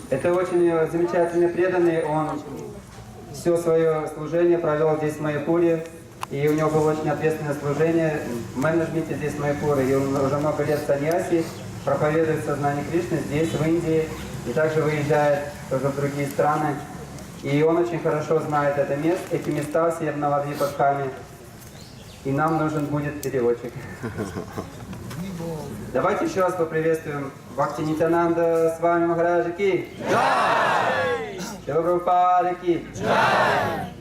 Это очень замечательный преданный, он все свое служение провел здесь в Маяпуре, и у него было очень ответственное служение в менеджменте здесь в Маяпуре, и он уже много лет саньяси, проповедует сознание Кришны здесь, в Индии, и также выезжает тоже в другие страны. И он очень хорошо знает это место, эти места все в Навадвипа. И нам нужен будет переводчик. Давайте еще раз поприветствуем Бхакти Нитянанда с вами Махараджа ки. Джай! Прабхупада ки. Джай!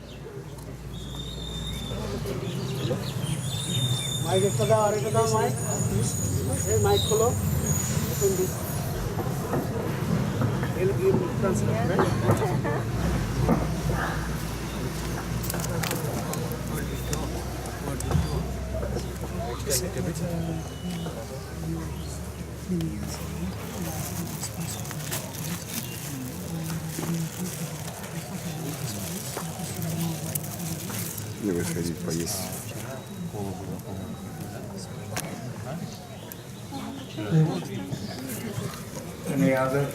Mic खोलो. Давай сходить поесть. Any other?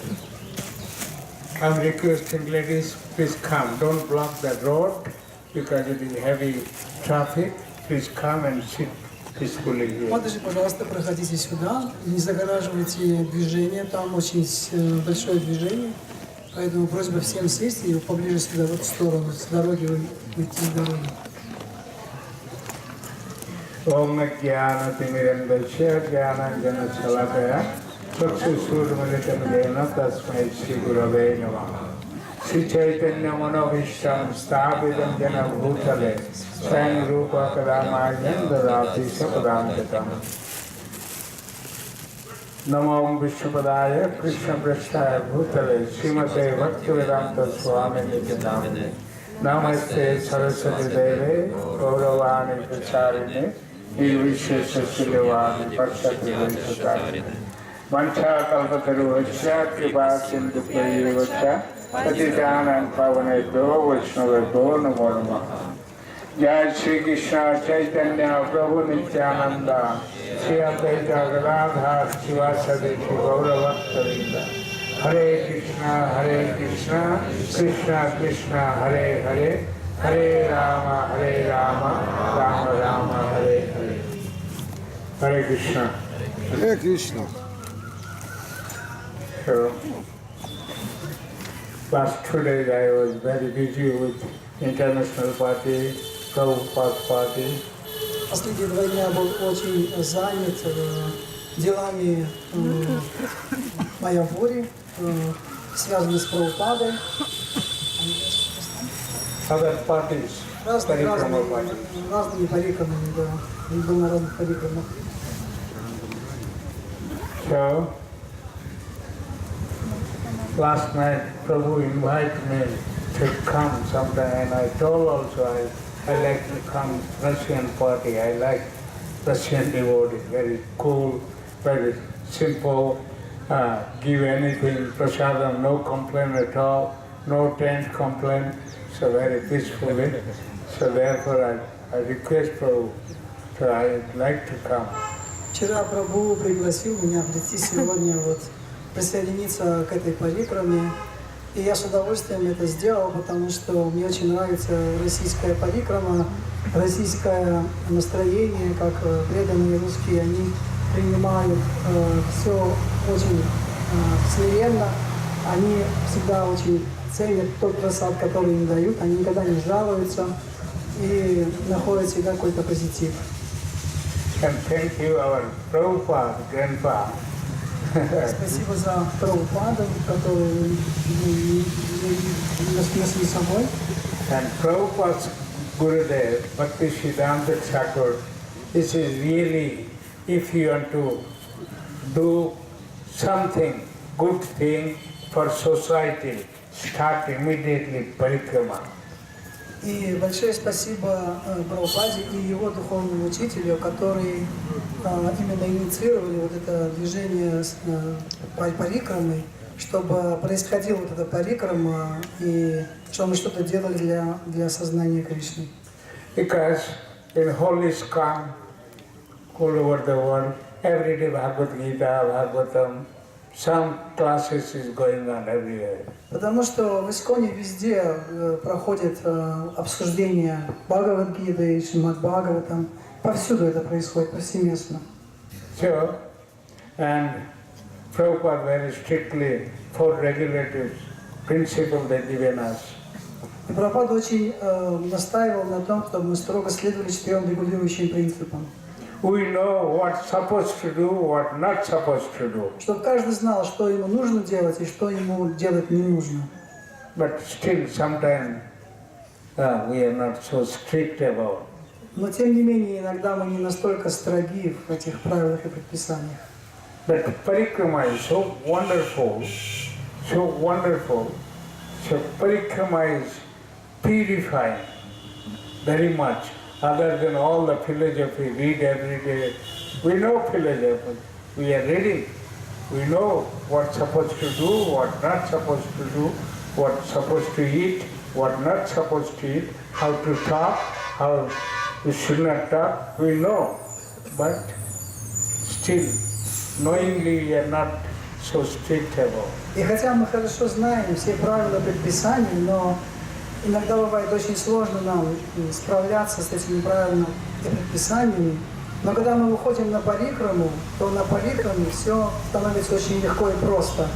I'm requesting ladies, please come. Don't block the road because it is heavy traffic. Please come and sit peacefully here. Мадажи, пожалуйста, проходите сюда, не загораживайте движение, там очень большое движение, поэтому просьба всем сесть и поближе сюда, в эту сторону, с дороги выйти с дороги. Om Jnana Timirandasya Jnana Jana Salakaya Chakshusurmalitam Jena Tasmai Shri Gurave Namaha Shri Chaitanya Manobhishtam Sthapitam Jana Bhutale Swayam Rupa Kadamayan Dadati Sapadam Namo Vishnupadaya Krishna Prasthaya Bhutale Srimate Bhaktivedanta Swami Nityanamane Namaste Saraswati Deve Gauravani Pracharine Nirvisheshasilevani Paksati Vaishakarine Vancha Kalpataruvacha Kripa Sindhu Prayevacha Patijanan Pavanebhyo Vaishnavebhyo Namo Namaha Jai Shri Krishna Chaitanya Prabhu Nityananda Shri Advaita Gadadhar Shivasadi Shri Gauravaktarinda Hare Krishna, Krishna Krishna, Hare Hare, Hare Rama, Rama Rama, Hare Hare. Hare Krishna. Hare Krishna. So, last 2 days I was very busy with international party, Prabhupada party. Последние 2 дня был очень занят делами в Маяпуре, связанными с Прабхупадой. Other parties, Разными party. парикрамами, да. Он был на разных парикрамах. So, last night Prabhu invited me to come sometime, and I told also I like to come Russian party. I like Russian devotee, very cool, very simple, give anything, prasadam, no complaint at all, no tent complaint, so very peacefully. So therefore I request Prabhu, so I'd like to come. Вчера Прабху пригласил меня прийти сегодня присоединиться к этой парикраме. И я с удовольствием это сделал, потому что мне очень нравится российская парикрама, российское настроение, как преданные русские, они принимают все очень смиренно, они всегда очень ценят тот просад, который им дают, они никогда не жалуются и находят всегда какой-то позитив. And thank you, our Prabhupada, grandpa. Спасибо за Прабхупаду, который нас несли с собой. And Prabhupada's Gurudev, Bhakti Siddhanta Thakur, this is really, if you want to do something, good thing for society, start immediately parikrama. И большое спасибо Прабхупаде и его духовному учителю, которые именно инициировали вот это движение с парикрамой, чтобы происходила вот эта парикрама и что мы что-то делали для сознания Кришны. Because in holy ISKCON all over the world, every day Bhagavad Gita, Bhagavatam, some classes is going on everywhere. Потому что в Исконе везде проходит обсуждение Бхагавад-гиты и Шримад-Бхагаватам. Повсюду это происходит, повсеместно. So, and Prabhupada very strictly four regulative principles they given us. И Прабхупада очень настаивал на том, чтобы мы строго следовали 4 регулирующим принципам. We know what's supposed to do, what not supposed to do. Чтобы каждый знал, что ему нужно делать и что ему делать не нужно. But still sometimes we are not so strict about. Но тем не менее, иногда мы не настолько строги в этих правилах и предписаниях. But parikrama is so wonderful, so wonderful. So parikrama is purifying very much. Other than all the philosophy, read every day. We know philosophy. We are reading. We know what's supposed to do, what not supposed to do, what's supposed to eat, what not supposed to eat, how to talk, how we should not talk. We know. But still, knowingly we are not so strict about. И хотя мы хорошо знаем все правила предписаний, но иногда бывает очень сложно нам справляться с этими правилами и предписаниями. Но когда мы выходим на парикраму, то на парикраме все становится очень легко и просто.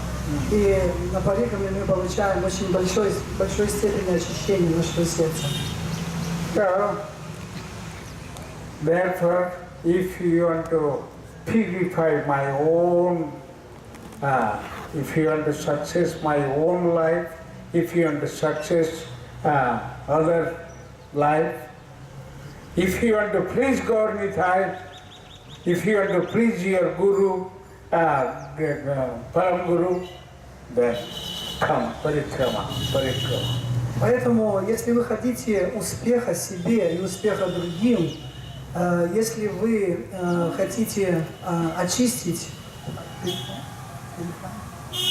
И на парикраме мы получаем очень большой степени очищения нашего сердца. So, therefore, if you want to purify my own, if you want to success my own life, if you want to success other life, if you want to please Gaur-Nitai, if you want to please your Guru, Param Guru, then come, parikrama. Поэтому, если вы хотите успеха себе и успеха другим, если вы хотите очистить,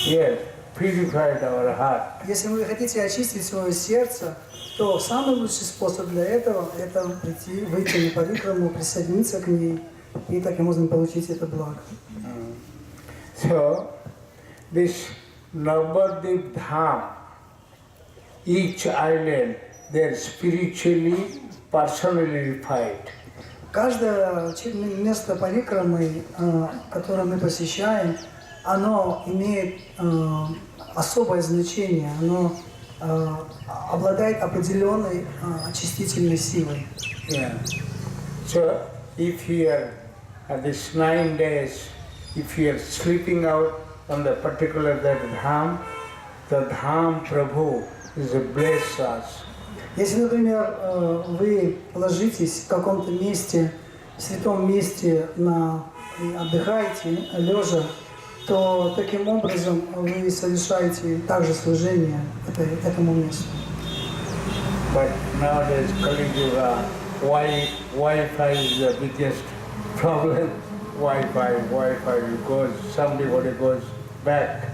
Yes, purified our heart. если вы хотите очистить свое сердце, то самый лучший способ для этого – это прийти, выйти на парикраму, присоединиться к ней, и таким образом получить это благо. So, this Навадвипа Dham, each island, they are spiritually, personally refined. Каждое место парикрамы, которое мы посещаем, оно имеет особое значение, оно обладает определенной очистительной силой. Yeah. So, if you are at this 9 days, if you are sleeping out on the particular that Dham, the Dham Prabhu is a bless us. Если, например, вы ложитесь в каком-то месте, в святом месте, и отдыхаете, лежа, то таким образом вы совершаете также служение этому месту. But nowadays, Kali Yuga, Wi-Fi is the biggest problem. Wi-Fi goes, somebody goes back.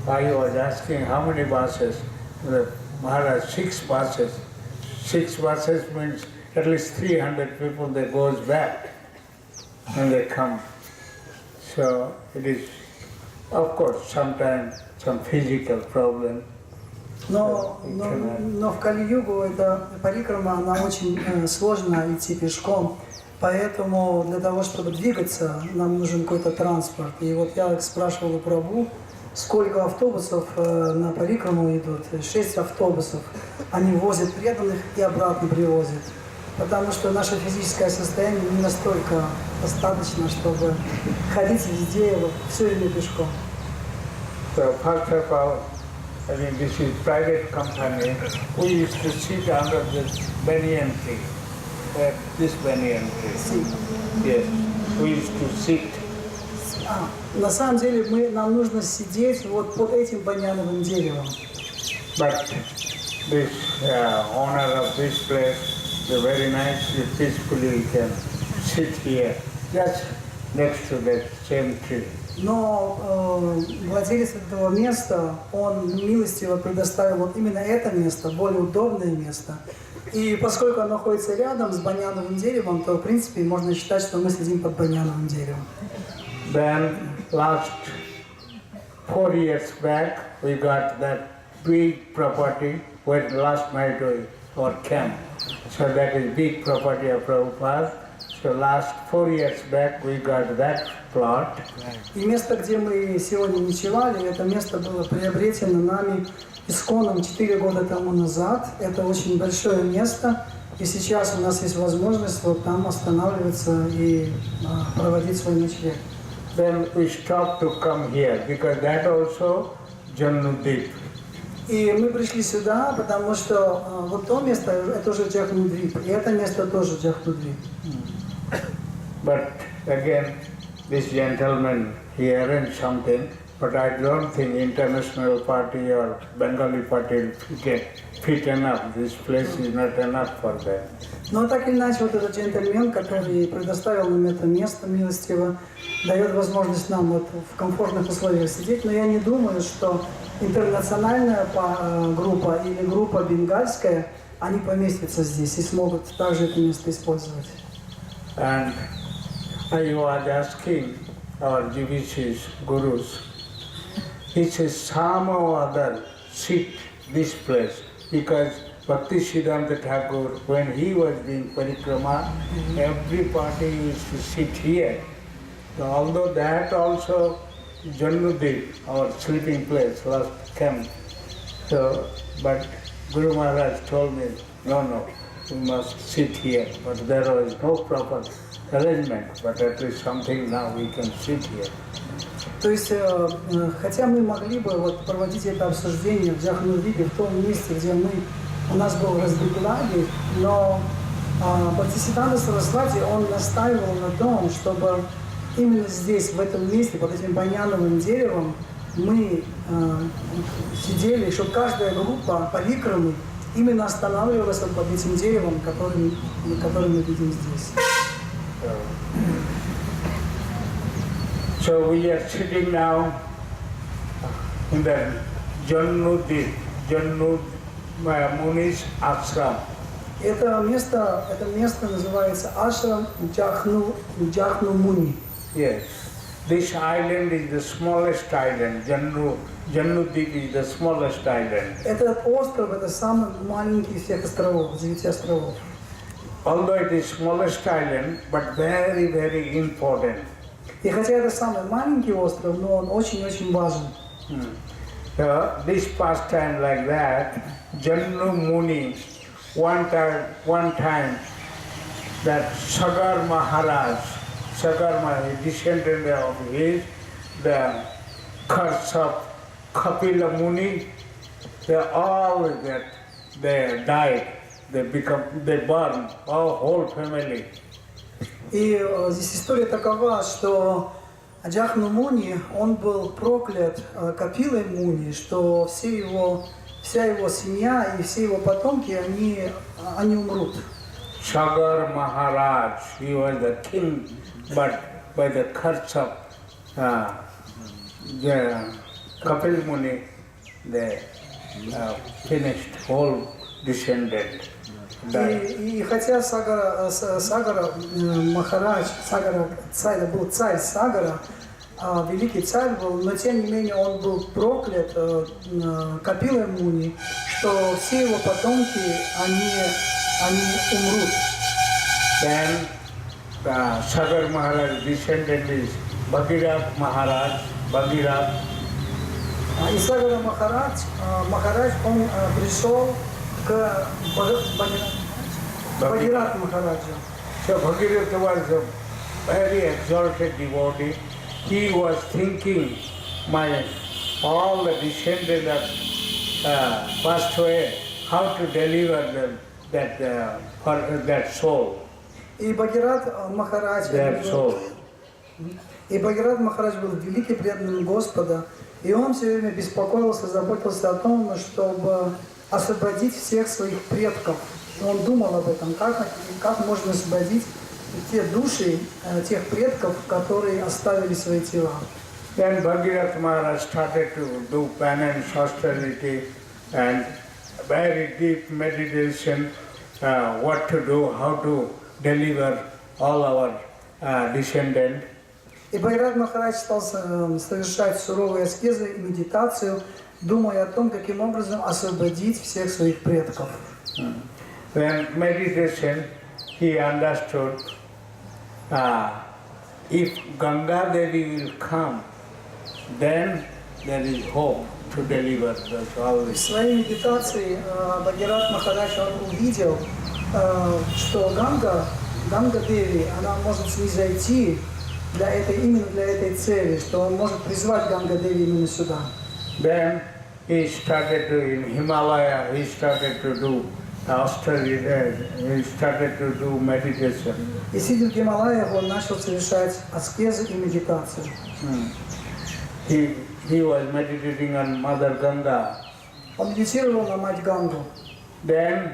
I was asking how many buses? The Maharaj, 6 buses. 6 buses means at least 300 people that goes back and they come. So it is, of course, sometimes some physical problem. Но в Кали-югу эта парикрама, она очень сложно идти пешком, поэтому для того, чтобы двигаться, нам нужен какой-то транспорт. И вот я спрашивал у Прабху, сколько автобусов на парикраму идут. 6 автобусов. Они возят преданных и обратно привозят. Потому что наше физическое состояние не настолько достаточно, чтобы ходить везде все время пешком. So first of all, I mean, this is private company. We used to sit under this banyan tree, this banyan tree. Yes, we used to sit. На самом деле нам нужно сидеть вот под этим баньяновым деревом. But this owner of this place, the very nicely, peacefully can sit here, just next to that same tree. Но владелец этого места, он милостиво предоставил вот именно это место, более удобное место. И поскольку оно находится рядом с баньяновым деревом, то в принципе можно считать, что мы сидим под баньяновым деревом. Then last 4 years back, we got that big property where last night we our camp. So that is big property of Prabhupada. So last 4 years back, we got that plot. И место, где мы сегодня ночевали, это место было приобретено нами исконном 4 года тому назад. Это очень большое место, и сейчас у нас есть возможность вот там останавливаться и проводить свой ночлег. Then we stopped to come here because that also Janudip. И мы пришли сюда, потому что вот то место, это уже Джахнудвип, и это место тоже Джахнудвип. But again, this gentleman, he arranged something, but I don't think international party or Bengali party get fit enough. This place is not enough for them. Но так или иначе, вот этот джентльмен, который предоставил нам это место милостиво, дает возможность нам вот в комфортных условиях сидеть, но я не думаю, что интернациональная группа или группа бенгальская, они поместятся здесь и смогут также это место использовать. And I was asking our GBC's gurus, he says some or other sit this place because Bhakti Siddhanta Thakur, when he was doing parikrama, every party used to sit here. So although that also Janudip, our sleeping place, last camp. So, but Guru Maharaj told me, no, we must sit here. But there was no proper arrangement, but at least something now we can sit here. То есть, хотя мы могли бы вот проводить это обсуждение в Джахнудвипе, в том месте, где у нас был разбит лагерь, но Бхактисиддханта Сарасвати, он настаивал на том, чтобы именно здесь, в этом месте, под этим баньяновым деревом, мы сидели, чтобы каждая группа парикрамы именно останавливалась вот под этим деревом, который мы видим здесь. So we are sitting now in the Jannud Muni's ashram. Это место называется ашрам Джахну Муни. Yes. This island is the smallest island. Janudip is the smallest island. Этот остров, это самый маленький из всех островов, 9 островов. Although it is smallest island, but very, very important. И хотя это самый маленький остров, но он очень-очень важен. So this pastime like that, Jannu Muni, one time that Sagar Maharaj, descendant of his, the curse of Kapila Muni, they died, they burned, our whole family. И здесь история такова, что Джахну Муни, он был проклят Капилой Муни, что вся его семья и все его потомки, они умрут. Sagar Maharaj, he was the king, but by the curse of the Kapil Muni, they finished whole descendant. И хотя Сагара Махарадж, царь, был царь Сагара, великий царь был, но тем не менее он был проклят Капилой Муни, что все его потомки, они умрут. Then Sagar Maharaj descendant is Bhagirath Maharaj, И Сагара Махарадж, он пришел к Бхагират Махараджу. So Bhagirath was a very exalted devotee. He was thinking, all the descendants passed away, how to deliver that soul. И Бхагират Махарадж был великий преданный Господа, и он все время беспокоился, заботился о том, чтобы освободить всех своих предков. Он думал об этом, как можно освободить те души тех предков, которые оставили свои тела. Then Bhagirath Maharaj started to do penance, austerity, and very deep meditation, what to do, how to deliver all our descendants. И Бхагират Махарадж стал совершать суровые аскезы и медитацию, думая о том, каким образом освободить всех своих предков. When meditation, he understood if Ganga Devi will come, then there is hope to deliver all В this. своей медитации Бхагират Махарадж он увидел, что Ганга Деви, она может снизойти именно для этой цели, что он может призвать Ганга Деви именно сюда. Then he started to, in Himalaya, he started to do he started to do meditation. И сидя в Гималаях, он начал совершать аскезы и медитацию. He was meditating on Mother Ganga. Он медитировал на мать Гангу. Then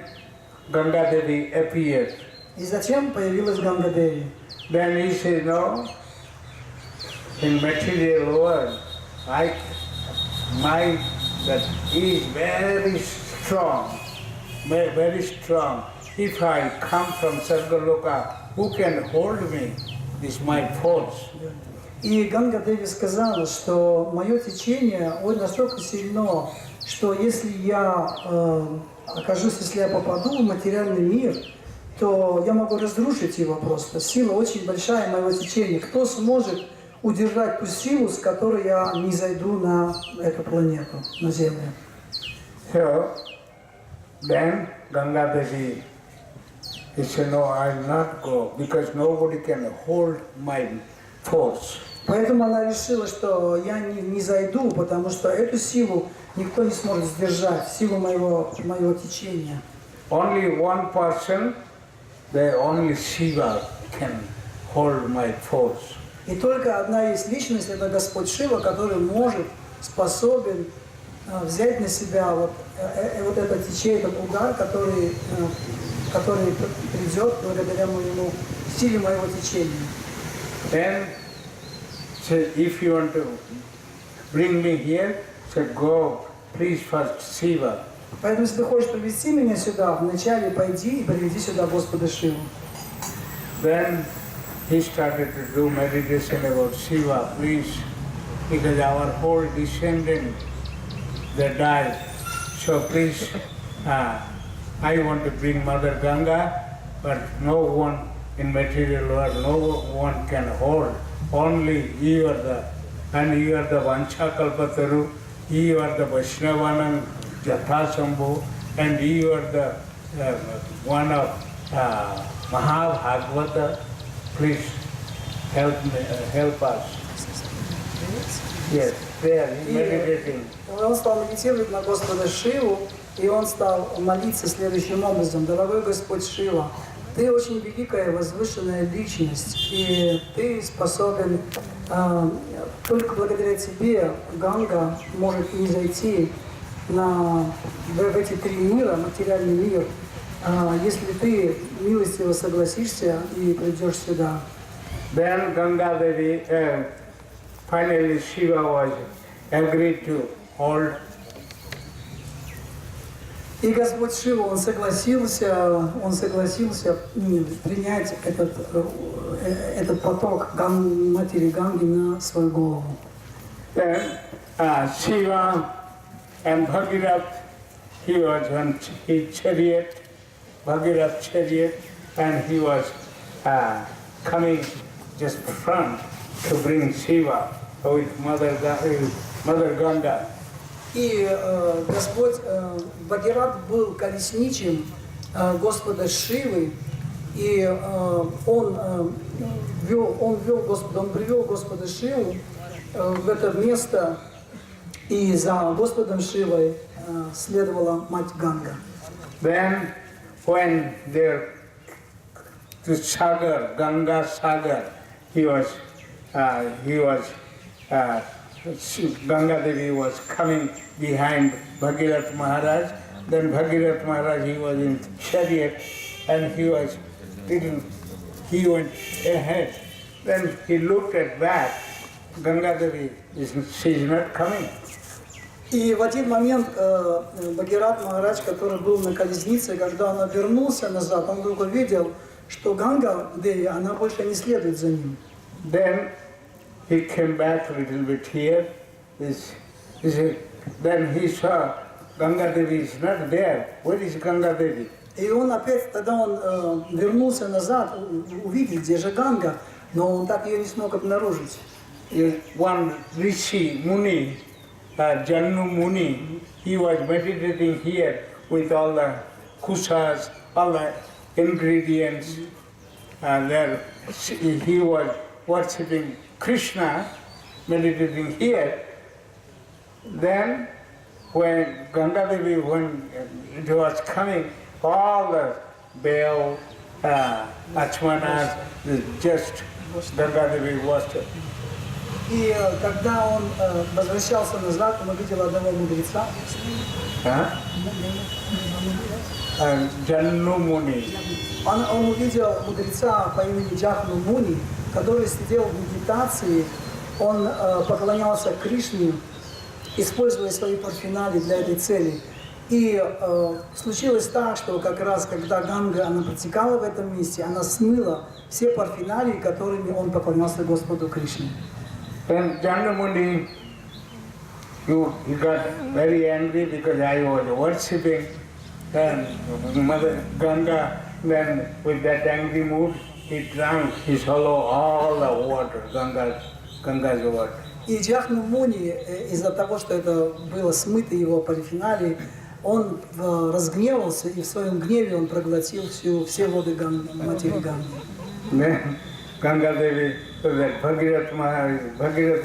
Ganga Devi appeared. И затем появилась Ганга Деви. Then he said, no, in material world, that is very strong, very strong. If I come from Sargaloka, who can hold me? This is my force. И Ганга Деви сказала, что мое течение настолько сильно, что если я если я попаду в материальный мир, то я могу разрушить его просто. Сила очень большая моего течения. Кто сможет удержать ту силу, с которой я не зайду на эту планету, на Землю? So, then Ganga Devi, he said, no, I'll not go, because nobody can hold my force. Поэтому она решила, что я не зайду, потому что эту силу никто не сможет сдержать, силу моего течения. Only one person, only Shiva can hold my force. И только одна есть личность, это Господь Шива, который способен взять на себя вот это течение, этот удар, который придет благодаря силе моего течения. Then, say, if you want to bring me here, say, go, please first Shiva. Поэтому, если ты хочешь привести меня сюда, вначале пойди и приведи сюда Господа Шиву. Then he started to do meditation about Shiva, please, because our whole descendant, they died. So please, I want to bring Mother Ganga, but no one in material world, no one can hold. Only you are the Vanchakalpataru, you are the Vaishnavanam Jathasambhu, and you are the one of Mahabhagavata. Please help us. Yes, there, meditating. Он стал медитировать на Господа Шиву, и он стал молиться следующим образом. Дорогой Господь Шива, ты очень великая, возвышенная личность, и ты способен, только благодаря тебе Ганга может не зайти в эти три мира, материальный мир, если ты милостиво согласишься и придешь сюда. Then Ganga Devi, finally Shiva was agreed to hold. И Господь Шива, он согласился принять этот поток матери Ганги на свою голову. Then Shiva and Bhagirath, he was on his chariot, Bhagirath chariot, and he was coming just front to bring Shiva with Mother Ganga. И Господь Бхагират был колесничим Господа Шивы, и он привел Господа Шиву в это место, и за Господом Шивой следовала мать Ганга. Then when the Sagar, Ganga Sagar, Ganga Devi was coming behind Bhagirath Maharaj. Then Bhagirath Maharaj, he was in chariot, and he went ahead. Then he looked at back. Ganga Devi, she is not coming. И в один момент Бхагират Махарадж, который был на колеснице, когда он обернулся назад, он вдруг увидел, что Ганга Деви, она больше не следует за ним. Then he came back a little bit here. Then he saw Ganga Devi is not there. Where is Ganga Devi? И он опять, тогда он вернулся назад, увидел, где же Ганга, но он так ее не смог обнаружить. One Rishi Muni, Jannu Muni, he was meditating here with all the kusas, all the ingredients, and there he was worshipping Krishna, meditating here. Then when Ganga Devi, when it was coming, all the Bell, Achmanas, just Ganga Devi worshipped. И когда он возвращался назад, он увидел одного мудреца. Jannu Muni. Он увидел мудреца по имени Джахну Муни, который сидел в медитации. Он поклонялся Кришне, используя свои парфинали для этой цели. И случилось так, что как раз когда Ганга она протекала в этом месте, она смыла все парфинали, которыми он поклонялся Господу Кришне. Then Jannu Muni, he got very angry because I was worshipping and Mother Ganga. Then with that angry mood, he drank, he swallowed all the water, Ganga's water. И Джахну Муни, из-за того, что это было смыто его парфинали, он разгневался, и в своем гневе он проглотил все воды матери Ганги. Then Ganga Devi, that Bhagirath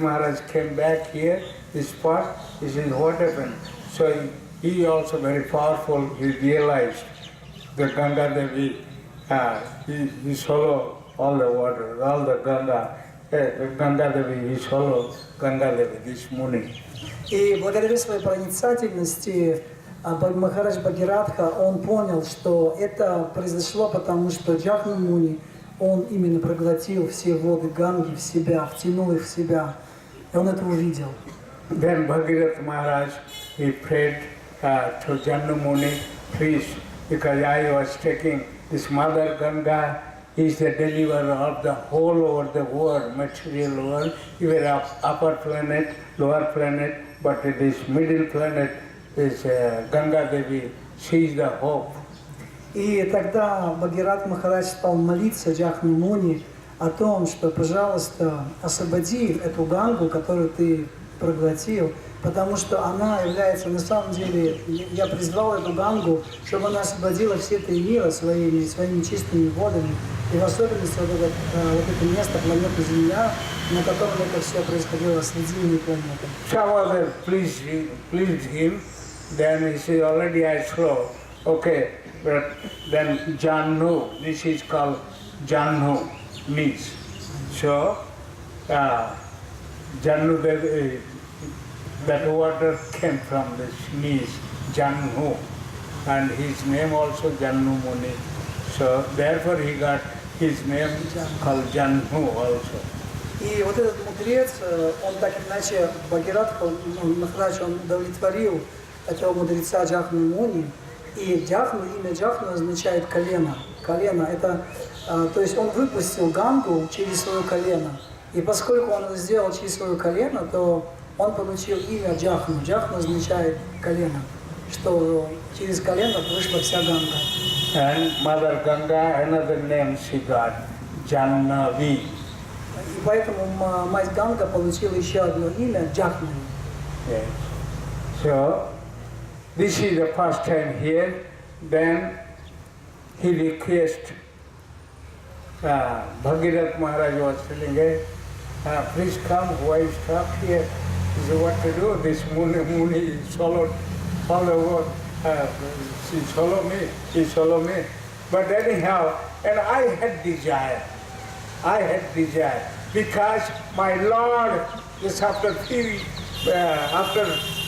Maharaj came back here, this spot, he said, what happened? So he also very powerful, he realized that Ganga Devi, he swallowed all the water, all the Ganga Devi, he swallowed Ganga Devi, this Muni. И благодаря своей проницательности Махарадж Бхагиратха, он понял, что это произошло потому, что Джахну Муни, он именно проглотил все воды Ганги в себя, втянул их в себя, и он это увидел. Then Bhagirath Maharaj, he prayed to Jannu Muni, please, because I was taking this Mother Ganga, is the deliverer of the whole over the world, material world, even upper planet, lower planet, but this middle planet is Ganga Devi, she is the hope. И тогда Бхагират Махарадж стал молиться Джахну Муни о том, что, пожалуйста, освободи эту Гангу, которую ты проглотил, потому что она является, на самом деле, я призвал эту Гангу, чтобы она освободила все три мира своими чистыми водами, и в особенности вот это место, планету Земля, на котором это все происходило, срединной планеты. Some pleased him, then he said, already I swallowed. Okay, but then Jannu, this is called Jannu, means. So, Jannu, that water came from the knees, Jannu, and his name also Jannu Muni. So, therefore he got his name called Jannu also. И вот этот мудрец, он так или иначе, Бхагиратха, Махарадж, он удовлетворил этого мудреца Джахну Муни. И Джахну, имя Джахну означает колено. Колено, это, то есть он выпустил Гангу через свое колено. И поскольку он это сделал через свое колено, то он получил имя Джахну. Джахну означает колено, что через колено вышла вся Ганга. And Mother Ganga, another name she got, Jannavi. И поэтому мать Ганга получила еще одно имя Джахну. Yes. So, this is the first time here. Then he requested, Bhagirath Maharaj was telling, hey, please come, why stop here? He said, what to do? This Muni swallowed all the world. He swallowed me. But anyhow, and I had desire. Because my Lord, just after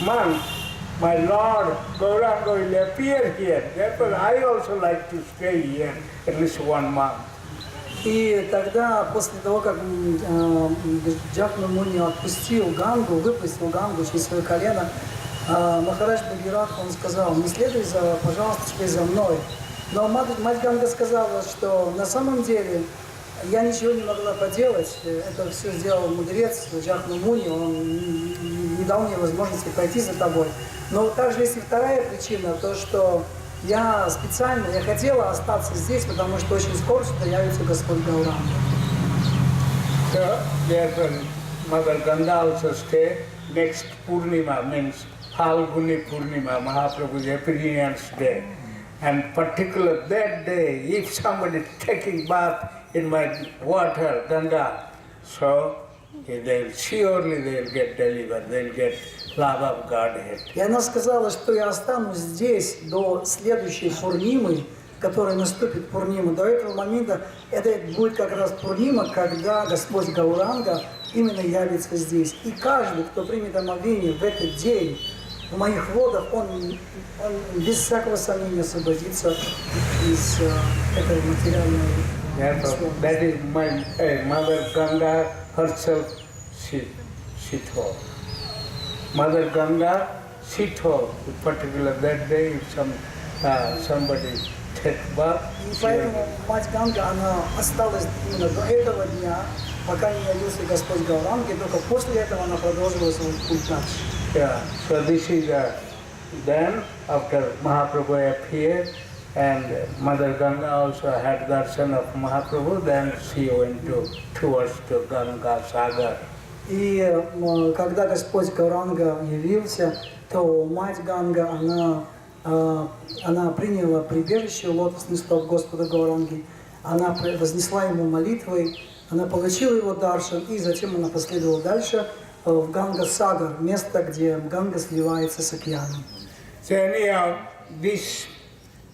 months, my Lord Gauranga will appear here. Therefore, I also like to stay here at least 1 month. И тогда, после того, как Джахну Муни отпустил Гангу, выпустил Гангу через свое колено, Махарадж Бхагиратха, он сказал, не следуй пожалуйста, теперь за мной. Но мать Ганга сказала, что на самом деле Я ничего не могла поделать, это все сделал мудрец Джахнумуни, он не дал мне возможности пойти за тобой. Но также есть и вторая причина, то что я специально, я хотела остаться здесь, потому что очень скоро сюда явится Господь Гауранга. So, therefore, Mother Ganga also stay next Purnima, means Phalguni Purnima, Mahaprabhu's appearance day. And particular that day, if somebody is taking bath in my water, Ganga, so surely they'll get delivered, they'll get love of Godhead. И она сказала, что я останусь здесь до следующей Пурнимы, которая наступит Пурнима. До этого момента это будет как раз Пурнима, когда Господь Гауранга именно явится здесь. И каждый, кто примет омовение в этот день, в моих водах, он без всякого сомнения освободится из этой материальной. That is my Mother Ganga herself, she told. Mother Ganga, she told, in particular that day, if somebody take bath. И поэтому мать Ганга, она осталась именно до этого дня, пока не явился Господь Гауранга, и только после этого она продолжила свой путь дальше. Yeah, so this is then after Mahaprabhu appeared and Mother Ganga also had darshan of Mahaprabhu, then she went towards to Ganga Sagar. И когда Господь Гауранга явился, то мать Ганга, она приняла прибежище у лотосных стоп Господа Гауранги, она вознесла ему молитвой, она получила его даршан, и затем она последовала дальше в Ганга Сагар, место, где Ганга сливается с океаном. So anyhow, this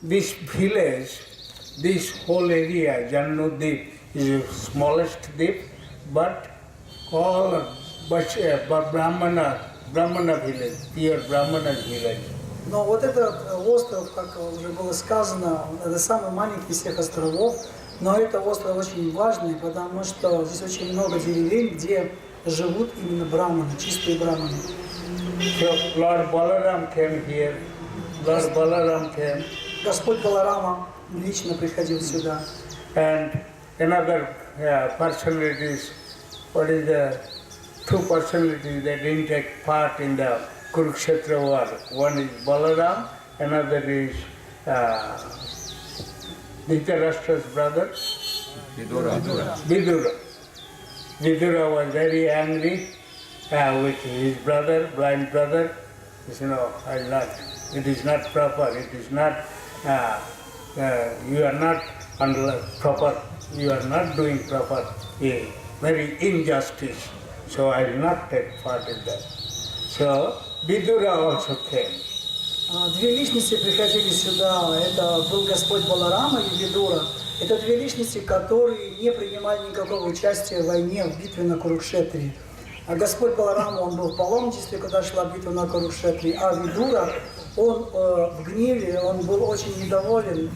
village, this whole area, Jannudip, is the smallest dip, but all Brahmana village, pure Brahmana village. Но вот этот остров, как уже было сказано, это самый маленький из всех островов, но это остров очень важный, потому что здесь очень много деревень, где живут именно браманы, чистые браманы. So Lord Balaram came here, Lord Balaram came. Господь Баларама лично приходил сюда. And another personalities, what is the two personalities that didn't take part in the Kurukshetra war. One is Balaram, another is Dhritarashtra's brother, Vidura. Vidura was very angry with his brother, blind brother. He said, no, it is not proper, it is not, you are not proper, you are not doing proper, very injustice. So I will not take part in that. So Vidura also came. Две личности приходили сюда. Это был Господь Баларама и Видура. Это две личности, которые не принимали никакого участия в войне, в битве на Курукшетре. А Господь Баларама, он был в паломничестве, когда шла битва на Курукшетре. А Видура, он в гневе, он был очень недоволен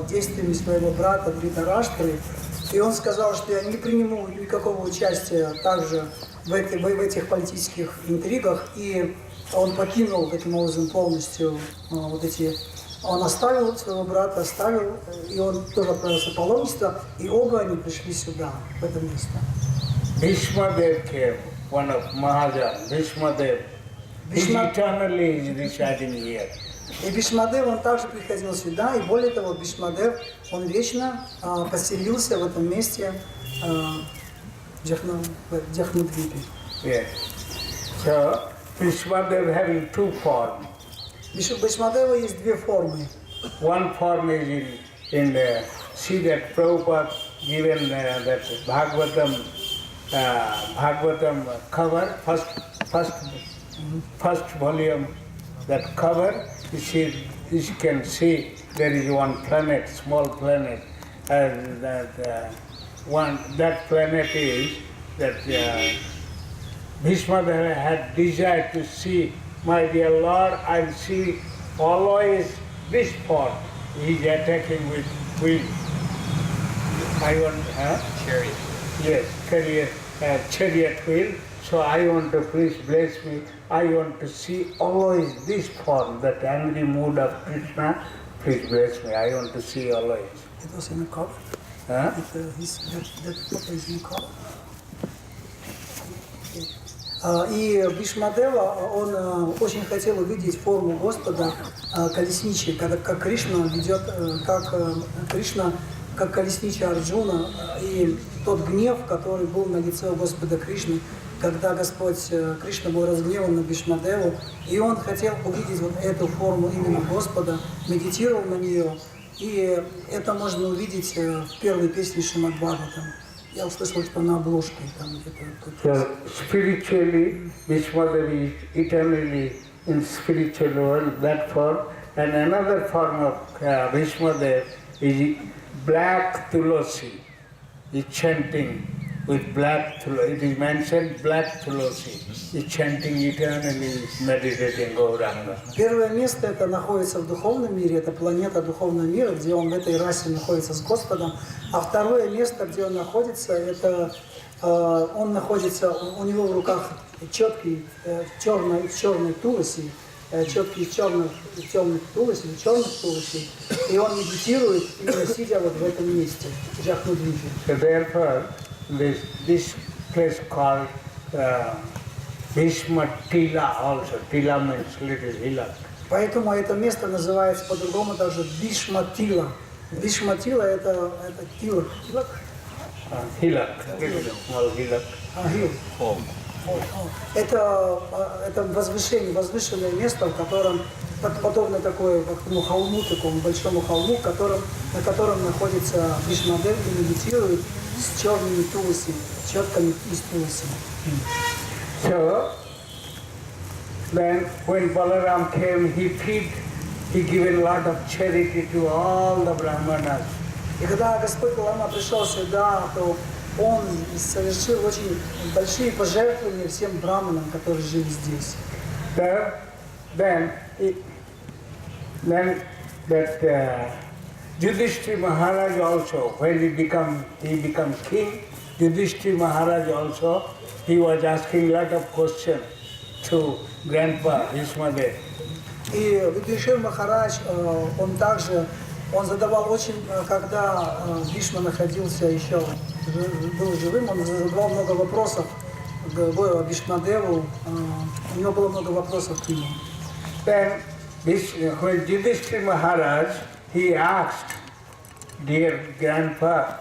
действиями своего брата Дhrитараштры. И он сказал, что я не приму никакого участия также в этих политических интригах. И он покинул таким образом полностью он оставил своего брата, и он тоже отправился в паломничество, и оба они пришли сюда, в это место. Bhishmadev came, one of Mahajan, Bhishmadev. He eternally is residing here. И Бишмадев, он также приходил сюда, и более того, Бишмадев, он вечно поселился в этом месте, в Джахнудвипе. Yeah. So, Bhishmadev having two forms. Бишмадева есть две формы. One form is in the, see that Prabhupada given that Bhagavatam cover, first volume, that cover, you can see there is one planet, small planet, and that planet is that Bhishmadeva had desired to see, my dear Lord, I see always this form. He is attacking with wheel. I want, chariot. Yes, chariot wheel. So I want to, please bless me. I want to see always this form, that angry mood of Krishna. Please bless me. I want to see always. It was in a cover? Huh? И Бишмадева, он очень хотел увидеть форму Господа колесничей, как Кришна ведет, как колесничий Арджуна, и тот гнев, который был на лице у Господа Кришны, когда Господь Кришна был разгневан на Бишмадеву, и он хотел увидеть вот эту форму именно Господа, медитировал на нее, и это можно увидеть в первой песне Шримад Бхагаватам. Я услышал, что на обложке там где-то. So spiritually, Vishwadeva is eternally in spiritual world, that form. And another form of Vishwadeva is black tulasi. Is chanting with black tulasi. It is mentioned black tulasi. Is chanting eternally, meditating Gauranga. Первое место это находится в духовном мире, это планета духовного мира, где он в этой расе находится с Господом. А второе место, где он находится, это он находится, у него в руках четкий черный туласи, четкий черных туласи, и он медитирует, именно сидя вот в этом месте, в Навадвипе. So therefore, this place called Bhishma Tila also. Tila means little hillock. Поэтому это место называется по-другому даже Бишматила. Бишматила это тилок. Hillock, little small hillock. Хилл. Это возвышенное место, в котором подобно такому холму, такому большому холму, на котором находится Бишмадев и медитирует с черными туласи, четками из туласи. So, then when Balaram came, he given a lot of charity to all the Brahmanas. И когда Господь Балама пришел сюда, то он совершил очень большие пожертвования всем браманам, которые жили здесь. Then that Yudhishthira Maharaj also, when he become king, Yudhishthira Maharaj also, he was asking a lot of questions to Grandpa Bhishmadev. И Юдхишthira Махарадж, он задавал очень, когда Бишма находился еще, был живым, он задавал много вопросов Бишмадеву, у него было много вопросов к нему. Then, when Yudhishthira Maharaj, he asked, dear Grandpa,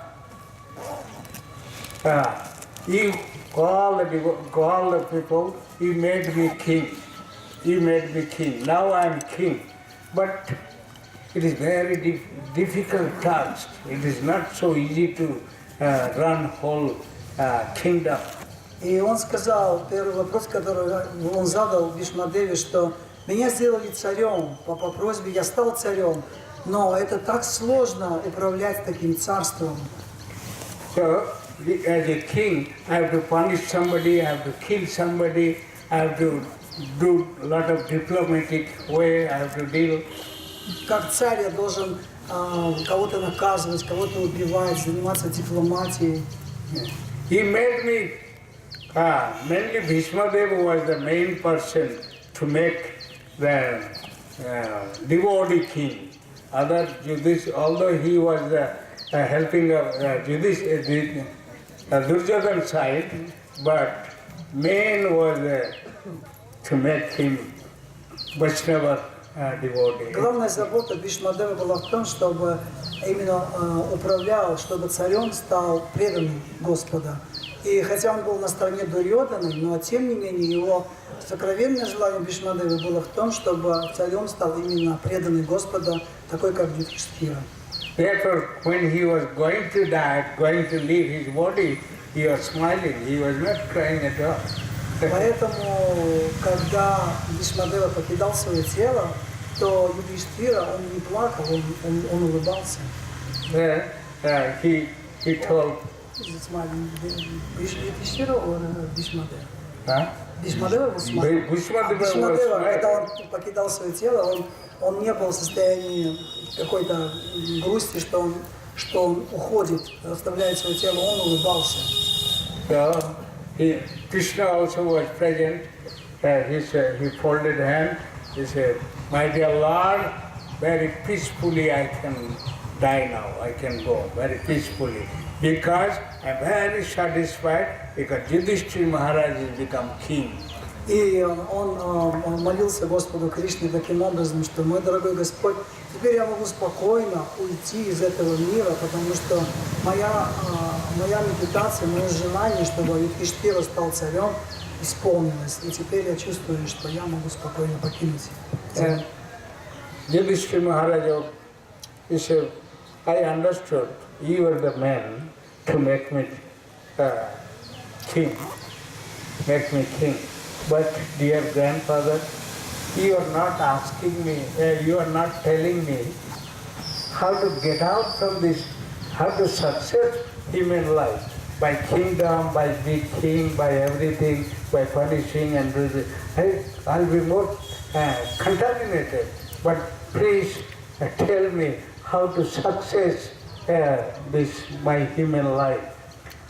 you all the people, you made me king. You made me king. Now I am king. But it is very difficult task. It is not so easy to run whole kingdom. И он сказал, первый вопрос, который он задал Бишмадеве, что меня сделали царем, по просьбе я стал царем, но это так сложно управлять таким царством. So, as a king, I have to punish somebody, I have to kill somebody, I have to do a lot of diplomatic way, I have to deal. Как царь я должен кого-то наказывать, кого-то убивать, заниматься дипломатией. He made me, mainly Bhishmadeva was the main person to make the devotee king. Although he was helping Duryodhan side, but main was to make him Vaishnava devotee. Главная забота Бишмадева была в том, чтобы именно управлял, чтобы царем стал преданным Господа. И хотя он был на стороне Дурьоданы, но тем не менее его сокровенное желание Бишмадева было в том, чтобы царем стал именно преданный Господа, такой как Юдхишthira. Therefore, when he was going to die, going to leave his body, he was smiling, he was not crying at all. Поэтому, когда Бишмадева покидал свое тело, то Юдхишthira, он не плакал, он улыбался. He told, Юдхишthira or Бишмадева? Бишмадева был смайлом. Бишмадева, когда он покидал свое тело, он не был в состоянии какой-то грусти, что он уходит, оставляет свое тело, он улыбался. So, Krishna also was present. He folded hand. He said, "My dear Lord, very peacefully I can die now. I can go very peacefully. Because I'm very satisfied because Yudhishthira Maharaj has become king. И он молился Господу Кришне таким образом, что, мой дорогой Господь, теперь я могу спокойно уйти из этого мира, потому что моя медитация, мое желание, чтобы Юдхиштхира стал царем, исполнилось. И теперь я чувствую, что я могу спокойно покинуть. Yudhishthira Maharaj, he said, I understood you are the man to make me king. But dear grandfather, you are not asking me, you are not telling me how to get out from this, how to success human life by kingdom, by being king, by everything, by punishing and do this. I'll be more contaminated. But please tell me how to success this my human life.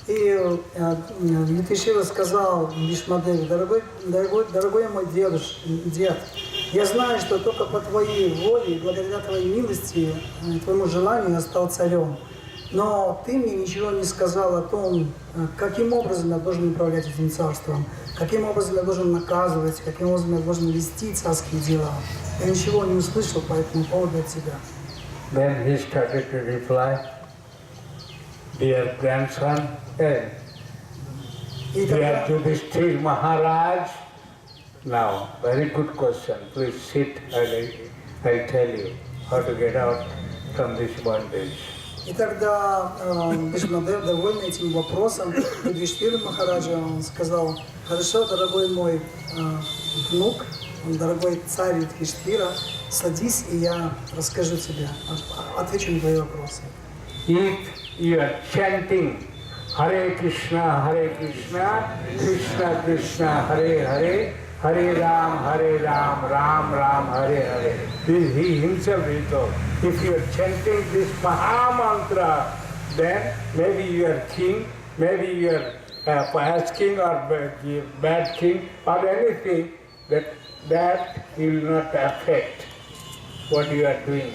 И Юдхиштхира сказал Бишмадеве: дорогой мой дед, я знаю, что только по твоей воле и благодаря твоей милости, твоему желанию я стал царем. Но ты мне ничего не сказал о том, каким образом я должен управлять этим царством, каким образом я должен наказывать, каким образом я должен вести царские дела. Я ничего не услышал по этому поводу от тебя. Then he started to reply, dear grandson, dear Yudhishthira Maharaj. Now, very good question. Please sit and I'll tell you how to get out from this bondage. И тогда Бишмадев, довольный этим вопросом, Юдхиштхира Махараджа, он сказал: хорошо, дорогой мой внук, дорогой царь Юдхиштхира, садись, и я расскажу тебе, отвечу на твои вопросы. If you are chanting Hare Krishna, Krishna Krishna, Hare Hare, Hare Ram, Ram Ram, Hare Hare. This he himself he told. If you are chanting this Maha Mantra, then maybe you are king, maybe you are pious king or bad king or anything, that will not affect what you are doing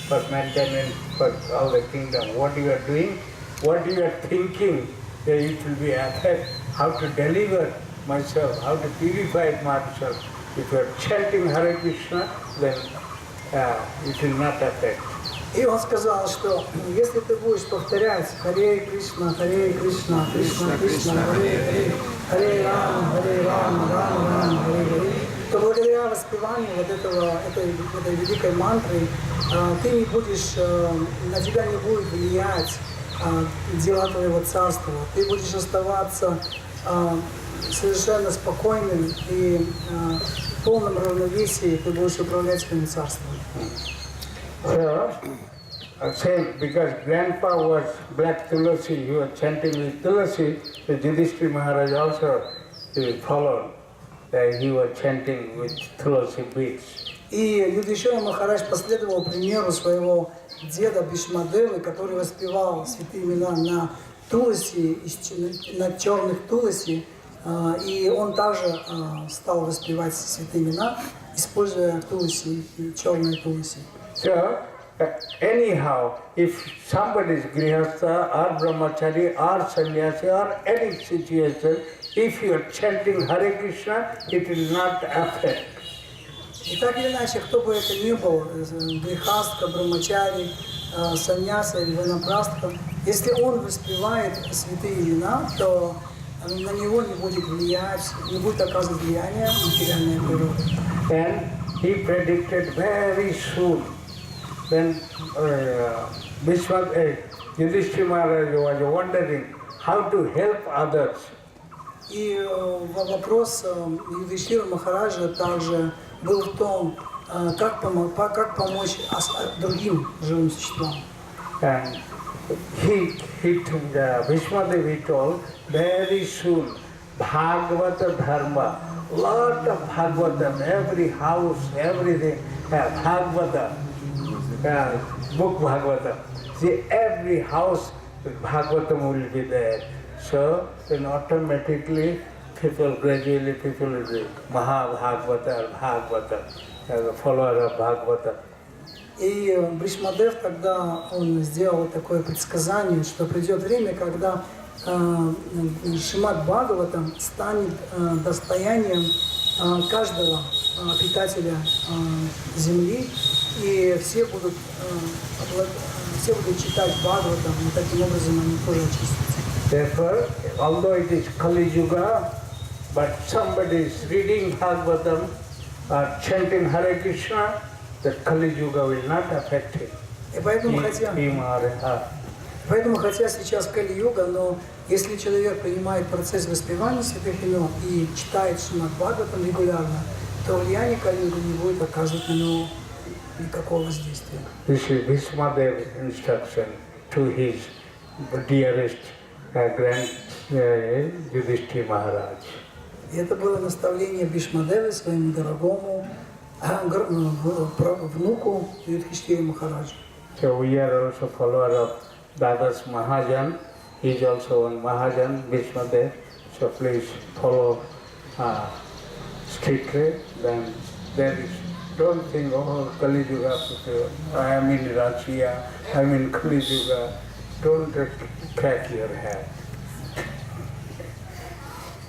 for maintenance, for all the kingdom. What you are doing, what you are thinking, it will be affect how to deliver myself, how to purify myself. If you are chanting Hare Krishna, then it will not affect. И он сказал, что если ты будешь повторять Харе Кришна, Кришна Кришна, Харе Рам, Рам Рам, Харе Харе, то благодаря воспеванию этой великой мантры ты не будешь, на тебя не будет влиять дела твоего царства. Ты будешь оставаться совершенно спокойным и в полном равновесии ты будешь управлять своим царством. Same, because grandpa was black Tulasi, he was chanting with Tulasi, the Yudhishthira Maharaj also followed. He was chanting with Tulasi beads. И Юдхиштхира Махарадж последовал примеру своего деда Бишмадевы, который воспевал святые имена на Туласи, на черных Туласи, и он также стал воспевать святые имена, используя Туласи и черные Туласи. So, anyhow, if somebody is grihastha or brahmachari or sannyasi or any situation, if you are chanting Hare Krishna, it will not affect. И так или иначе, кто бы это ни был, грехастха, брамачари, саньяса или ванапрастха, если он воспевает святые имена, то на него не будет влиять, не будет оказывать влияние материальной природы. And he predicted very soon. Then Yudhishthira Maharaj was wondering how to help others. И вопрос Юдхиштхира Махараджа также был в том, как помочь другим живым существам. And Bhishmadevi told very soon Bhagavata Dharma, lot of Bhagavatam, every house, everything, Bhagavata, book Bhagavatam. See, every house Bhagavatam will be there. So then automatically gradually people will be Maha Bhagavata or Bhagavata, as a follower of Bhagavata. И Бришмадев тогда он сделал такое предсказание, что придет время, когда Шримад Бхагаватам станет достоянием каждого обитателя земли, и все будут читать Бхагаватам, и таким образом они тоже очистятся. Therefore, although it is Kali Yuga, but somebody is reading Bhagavatam or chanting Hare Krishna, the Kali Yuga will not affect him. И поэтому, хотя сейчас Кали-юга, но если человек принимает процесс воспевания святых имен и читает Шримад Бхагаватам регулярно, то влияние Кали-юга не будет оказывать на него никакого воздействия. This is Bhishmadev's instruction to his dearest Yudhishthira Maharaj. И это было наставление Бхишмадевы своему дорогому внуку Юдхиштире Махараджу. So we are also followers of Dada's Mahajan. He is also one Mahajan, Bhishmadev. So please follow strictly. Then there is, don't think, oh, Kali Yuga, I am in Russia, I am in Kali Yuga. Don't crack your head.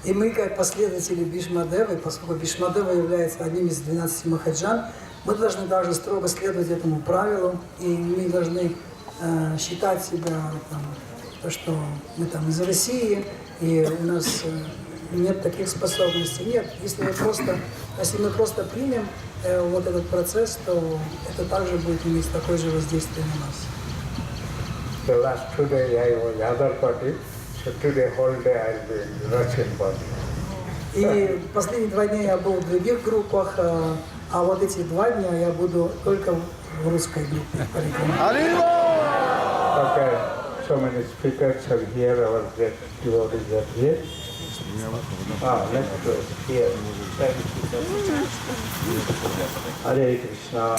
И мы, как последователи Бхишмадевы, поскольку Бхишмадева является одним из 12 махаджан, мы должны также строго следовать этому правилу, и мы должны считать себя, то, что мы там из России, и у нас нет таких способностей. Нет, если мы просто примем вот этот процесс, то это также будет иметь такое же воздействие на нас. The last 2 days I was other party, so today whole day I'll be in Russian party. И последние 2 дня я был в других группах, а вот эти 2 дня я буду только в русской группе. Okay, so many speakers are here, our great devotees are here. Let's go here. Hare Krishna.